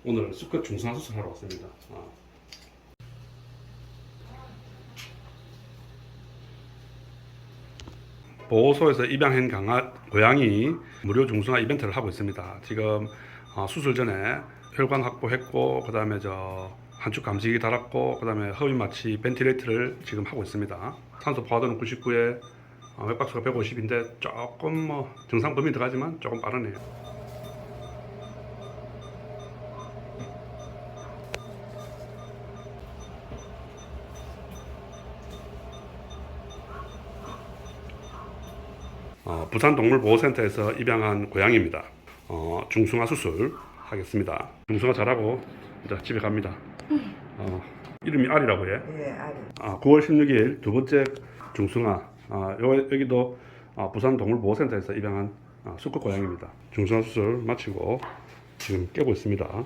오늘 수컷 중성화 수술하러 왔습니다. 보호소에서 입양한 고양이 무료 중성화 이벤트를 하고 있습니다. 지금 수술 전에 혈관 확보했고, 그 다음에 한축 감지기 달았고, 그 다음에 허위 마취 벤틸레이터를 지금 하고 있습니다. 산소 포화도는 99에 맥박수가 150인데 조금 정상 범위 들어가지만 조금 빠르네요. 부산동물보호센터에서 입양한 고양이입니다. 중성화 수술 하겠습니다. 중성화 잘하고 이제 집에 갑니다. 이름이 아리라고 해? 예, 아리. 9월 16일 두 번째 중성화. 여기도 부산동물보호센터에서 입양한 수컷 고양이입니다. 중성화 수술 마치고 지금 깨고 있습니다.